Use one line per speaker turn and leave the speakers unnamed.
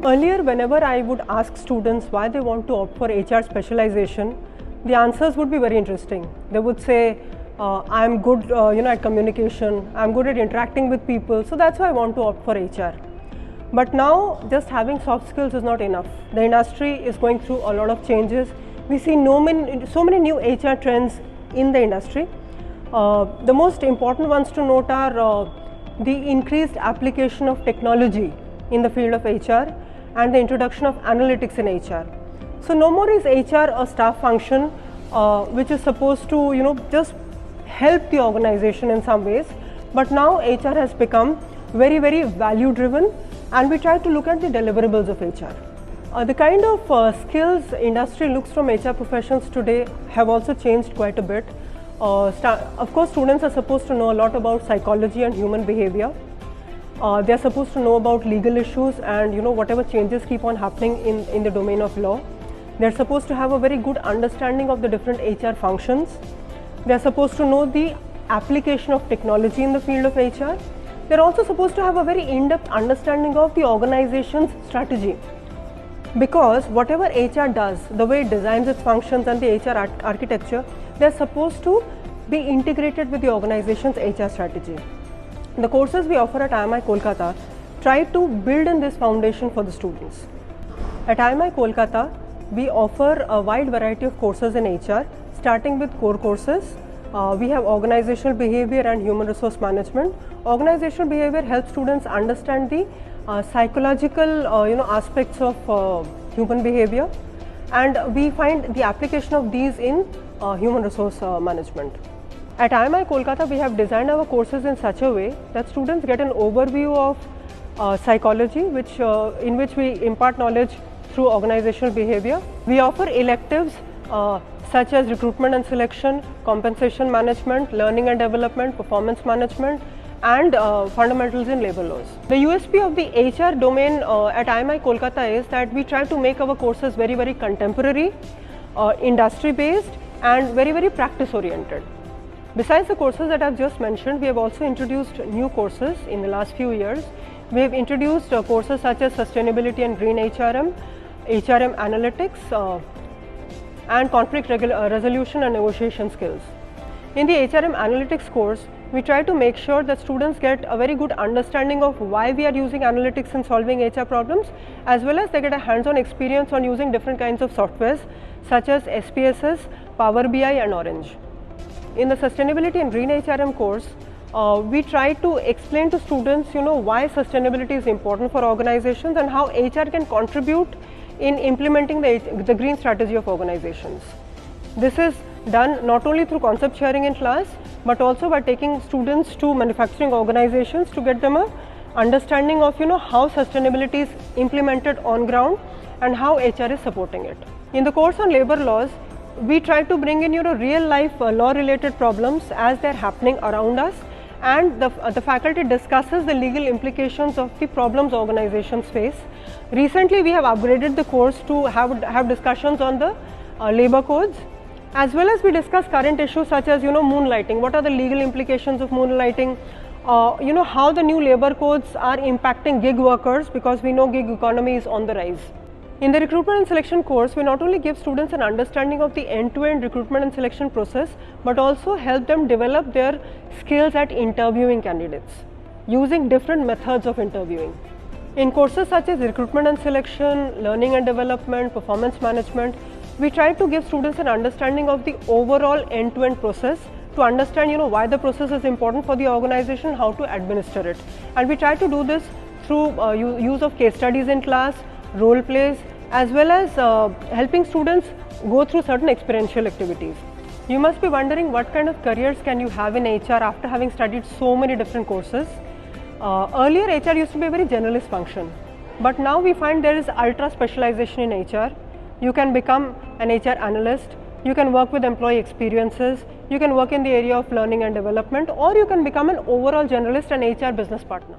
Earlier, whenever I would ask students why they want to opt for HR specialization, the answers would be very interesting. They would say, I'm good at communication, I'm good at interacting with people, so that's why I want to opt for HR. But now, just having soft skills is not enough. The industry is going through a lot of changes. We see so many new HR trends in the industry. The most important ones to note are the increased application of technology in the field of HR and the introduction of analytics in HR. So no more is HR a staff function which is supposed to just help the organization in some ways, but now HR has become very value driven, and we try to look at the deliverables of HR. The kind of skills industry looks from HR professions today have also changed quite a bit. Of course, students are supposed to know a lot about psychology and human behavior. They are supposed to know about legal issues and whatever changes keep on happening in the domain of law. They are supposed to have a very good understanding of the different HR functions. They are supposed to know the application of technology in the field of HR. They are also supposed to have a very in-depth understanding of the organization's strategy. Because whatever HR does, the way it designs its functions and the HR architecture, they are supposed to be integrated with the organization's HR strategy. The courses we offer at IMI Kolkata try to build in this foundation for the students. At IMI Kolkata, we offer a wide variety of courses in HR, starting with core courses. We have organizational behavior and human resource management. Organizational behavior helps students understand the psychological aspects of human behavior, and we find the application of these in human resource management. At IMI Kolkata, we have designed our courses in such a way that students get an overview of psychology, in which we impart knowledge through organizational behavior. We offer electives such as recruitment and selection, compensation management, learning and development, performance management, and fundamentals in labor laws. The USP of the HR domain at IMI Kolkata is that we try to make our courses very contemporary, industry based, and very practice oriented. Besides the courses that I have just mentioned, we have also introduced new courses in the last few years. We have introduced courses such as Sustainability and Green HRM, HRM Analytics, and Conflict Resolution and Negotiation Skills. In the HRM Analytics course, we try to make sure that students get a very good understanding of why we are using analytics in solving HR problems, as well as they get a hands-on experience on using different kinds of softwares such as SPSS, Power BI, and Orange. In the Sustainability and Green HRM course, we try to explain to students why sustainability is important for organizations and how HR can contribute in implementing the green strategy of organizations. This is done not only through concept sharing in class, but also by taking students to manufacturing organizations to get them a understanding of how sustainability is implemented on ground and how HR is supporting it. In the course on labor laws, we try to bring in real life law related problems as they are happening around us, and the faculty discusses the legal implications of the problems organizations face. Recently, we have upgraded the course to have discussions on the labor codes, as well as we discuss current issues such as moonlighting. What are the legal implications of moonlighting? How the new labor codes are impacting gig workers, because we know gig economy is on the rise. In the recruitment and selection course, we not only give students an understanding of the end-to-end recruitment and selection process, but also help them develop their skills at interviewing candidates, using different methods of interviewing. In courses such as recruitment and selection, learning and development, performance management, we try to give students an understanding of the overall end-to-end process to understand why the process is important for the organization, how to administer it. And we try to do this through use of case studies in class, role plays, as well as helping students go through certain experiential activities. You must be wondering what kind of careers can you have in HR after having studied so many different courses. Earlier, HR used to be a very generalist function, but now we find there is ultra specialization in HR. You can become an HR analyst, you can work with employee experiences, you can work in the area of learning and development, or you can become an overall generalist and HR business partner.